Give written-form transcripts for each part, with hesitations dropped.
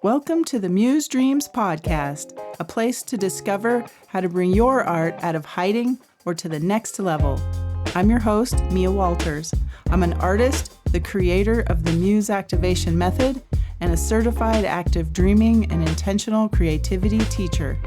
Welcome to the Muse Dreams podcast, a place to discover how to bring your art out of hiding or to the next level. I'm your host, Mia Walters. I'm an artist, the creator of the Muse Activation Method, and a certified active dreaming and intentional creativity teacher.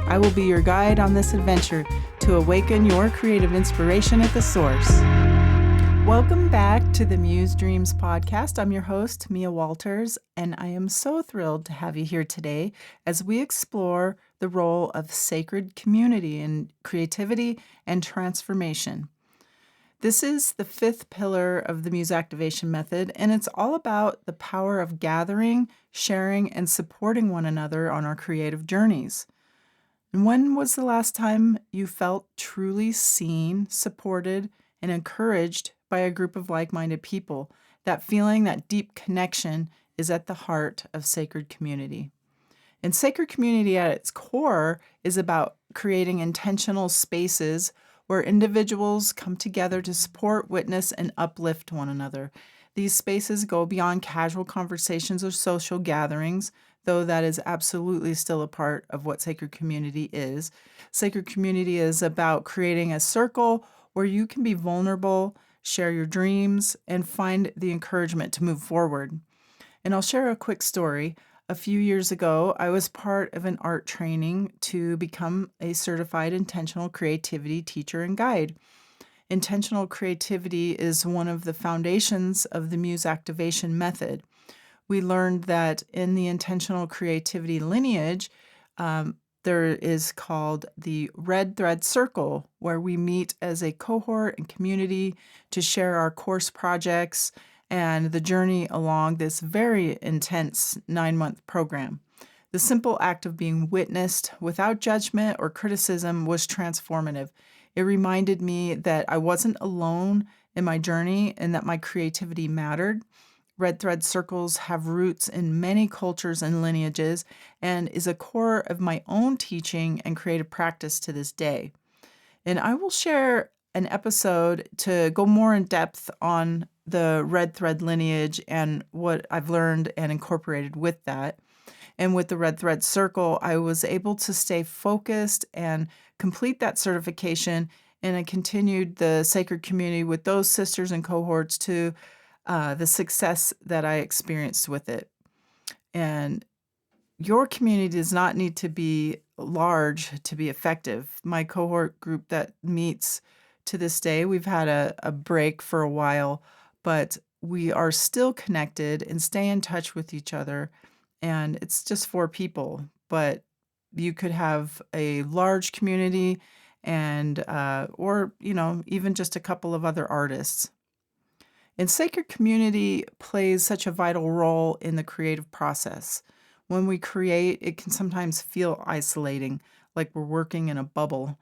I will be your guide on this adventure to awaken your creative inspiration at the source. Welcome back to the Muse Dreams podcast. I'm your host, Mia Walters, and I am so thrilled to have you here today as we explore the role of sacred community in creativity and transformation. This is the fifth pillar of the Muse Activation Method, and it's all about the power of gathering, sharing, and supporting one another on our creative journeys. And when was the last time you felt truly seen, supported, and encouraged by a group of like-minded people? That feeling, that deep connection is at the heart of sacred community. And sacred community at its core is about creating intentional spaces where individuals come together to support, witness, and uplift one another. These spaces go beyond casual conversations or social gatherings, though that is absolutely still a part of what sacred community is. Sacred community is about creating a circle where you can be vulnerable, share your dreams, and find the encouragement to move forward. And I'll share a quick story. A few years ago, I was part of an art training to become a certified intentional creativity teacher and guide. Intentional creativity is one of the foundations of the Muse Activation Method. We learned that in the intentional creativity lineage, there is called the Red Thread Circle, where we meet as a cohort and community to share our course projects and the journey along this very intense 9-month program. The simple act of being witnessed without judgment or criticism was transformative. It reminded me that I wasn't alone in my journey and that my creativity mattered. Red Thread Circles have roots in many cultures and lineages and is a core of my own teaching and creative practice to this day. And I will share an episode to go more in depth on the Red Thread lineage and what I've learned and incorporated with that. And with the Red Thread Circle, I was able to stay focused and complete that certification, and I continued the sacred community with those sisters and cohorts to the success that I experienced with it. And your community does not need to be large to be effective. My cohort group that meets to this day, we've had a break for a while, but we are still connected and stay in touch with each other. And it's just 4 people, but you could have a large community and or even just a couple of other artists. And sacred community plays such a vital role in the creative process. When we create, it can sometimes feel isolating, like we're working in a bubble.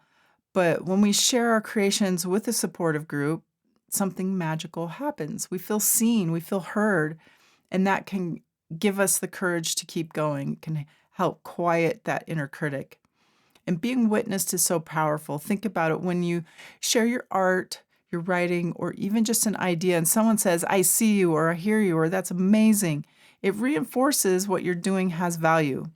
But when we share our creations with a supportive group, something magical happens. We feel seen, we feel heard, and that can give us the courage to keep going, can help quiet that inner critic. And being witnessed is so powerful. Think about it when you share your art, your writing, or even just an idea, and someone says, I see you, or I hear you, or that's amazing. It reinforces what you're doing has value.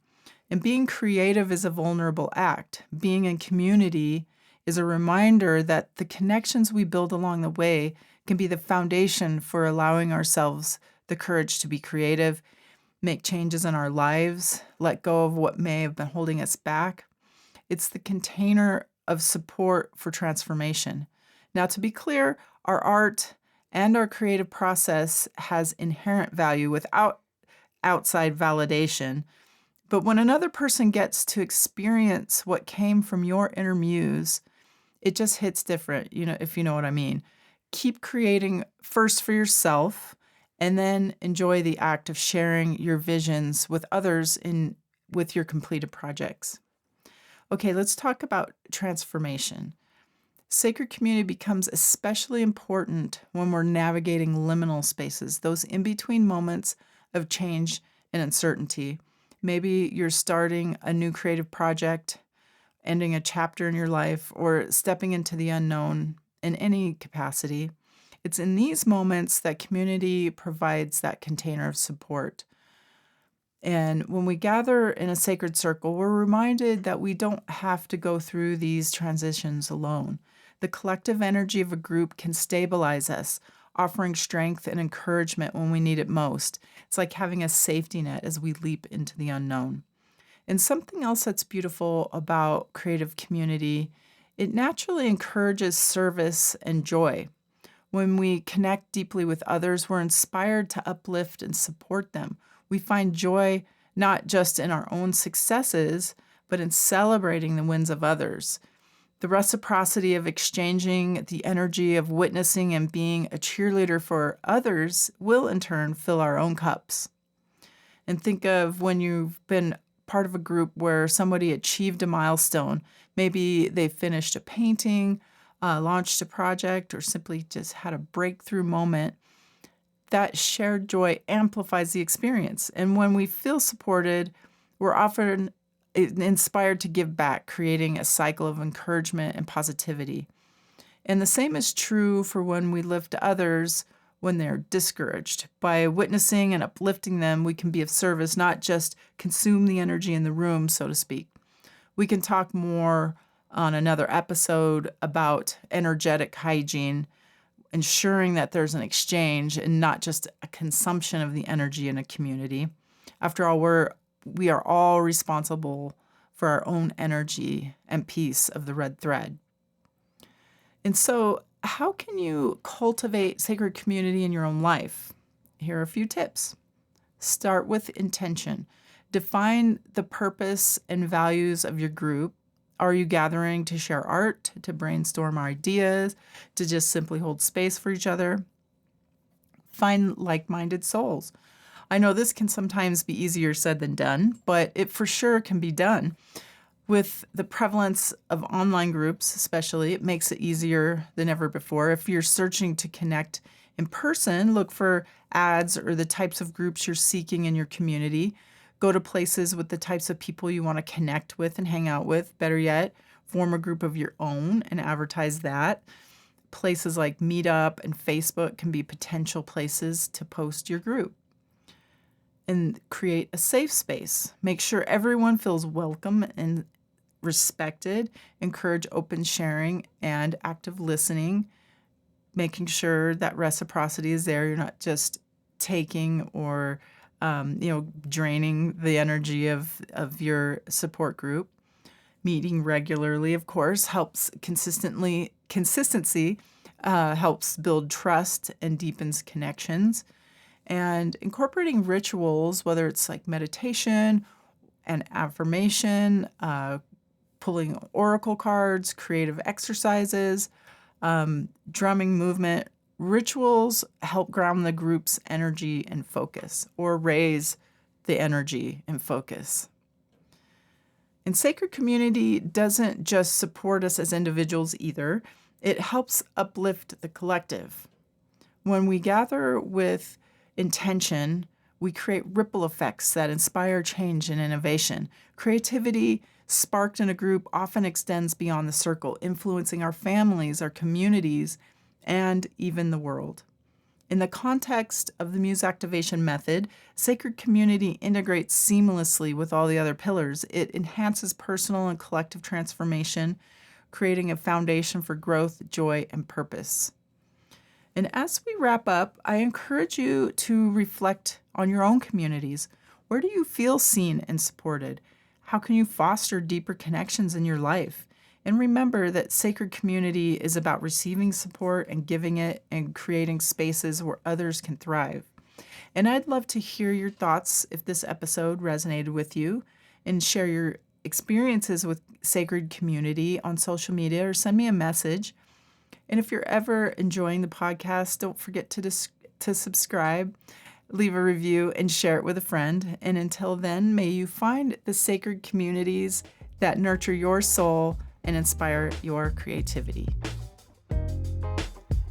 And being creative is a vulnerable act. Being in community is a reminder that the connections we build along the way can be the foundation for allowing ourselves the courage to be creative, make changes in our lives, let go of what may have been holding us back. It's the container of support for transformation. Now, to be clear, our art and our creative process has inherent value without outside validation. But when another person gets to experience what came from your inner muse, it just hits different, if you know what I mean. Keep creating first for yourself, and then enjoy the act of sharing your visions with others with your completed projects. Okay, let's talk about transformation. Sacred community becomes especially important when we're navigating liminal spaces, those in-between moments of change and uncertainty. Maybe you're starting a new creative project, ending a chapter in your life, or stepping into the unknown in any capacity. It's in these moments that community provides that container of support. And when we gather in a sacred circle, we're reminded that we don't have to go through these transitions alone. The collective energy of a group can stabilize us, offering strength and encouragement when we need it most. It's like having a safety net as we leap into the unknown. And something else that's beautiful about creative community, it naturally encourages service and joy. When we connect deeply with others, we're inspired to uplift and support them. We find joy not just in our own successes, but in celebrating the wins of others. The reciprocity of exchanging the energy of witnessing and being a cheerleader for others will in turn fill our own cups. And think of when you've been part of a group where somebody achieved a milestone. Maybe they finished a painting, launched a project, or simply just had a breakthrough moment. That shared joy amplifies the experience. And when we feel supported, we're often inspired to give back, creating a cycle of encouragement and positivity. And the same is true for when we lift others when they're discouraged. By witnessing and uplifting them, we can be of service, not just consume the energy in the room, so to speak. We can talk more on another episode about energetic hygiene, ensuring that there's an exchange and not just a consumption of the energy in a community. After all, we are all responsible for our own energy and piece of the red thread. And so, how can you cultivate sacred community in your own life? Here are a few tips. Start with intention. Define the purpose and values of your group. Are you gathering to share art, to brainstorm ideas, to just simply hold space for each other? Find like-minded souls. I know this can sometimes be easier said than done, but it for sure can be done. With the prevalence of online groups, especially, it makes it easier than ever before. If you're searching to connect in person, look for ads or the types of groups you're seeking in your community. Go to places with the types of people you want to connect with and hang out with. Better yet, form a group of your own and advertise that. Places like Meetup and Facebook can be potential places to post your group. And create a safe space. Make sure everyone feels welcome and respected. Encourage open sharing and active listening, making sure that reciprocity is there. You're not just taking or draining the energy of your support group. Meeting regularly, of course, helps consistency helps build trust and deepens connections. And incorporating rituals, whether it's like meditation and affirmation, pulling oracle cards, creative exercises, drumming movement, rituals help ground the group's energy and focus, or raise the energy and focus. And sacred community doesn't just support us as individuals either. It helps uplift the collective. When we gather with intention, we create ripple effects that inspire change and innovation. Creativity sparked in a group often extends beyond the circle, influencing our families, our communities, and even the world. In the context of the Muse activation method, sacred community integrates seamlessly with all the other pillars. It enhances personal and collective transformation, creating a foundation for growth, joy, and purpose. And as we wrap up, I encourage you to reflect on your own communities. Where do you feel seen and supported? How can you foster deeper connections in your life? And remember that sacred community is about receiving support and giving it and creating spaces where others can thrive. And I'd love to hear your thoughts if this episode resonated with you, and share your experiences with sacred community on social media or send me a message. And if you're ever enjoying the podcast, don't forget to subscribe, leave a review, and share it with a friend. And until then, may you find the sacred communities that nurture your soul and inspire your creativity.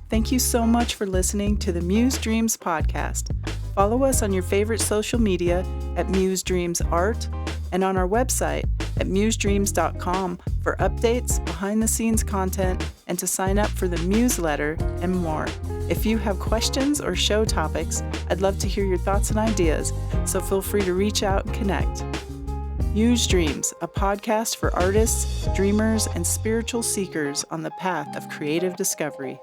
Thank you so much for listening to the Muse Dreams podcast. Follow us on your favorite social media at Muse Dreams Art and on our website at musedreams.com for updates, behind-the-scenes content, and to sign up for the newsletter and more. If you have questions or show topics, I'd love to hear your thoughts and ideas, so feel free to reach out and connect. Muse Dreams, a podcast for artists, dreamers, and spiritual seekers on the path of creative discovery.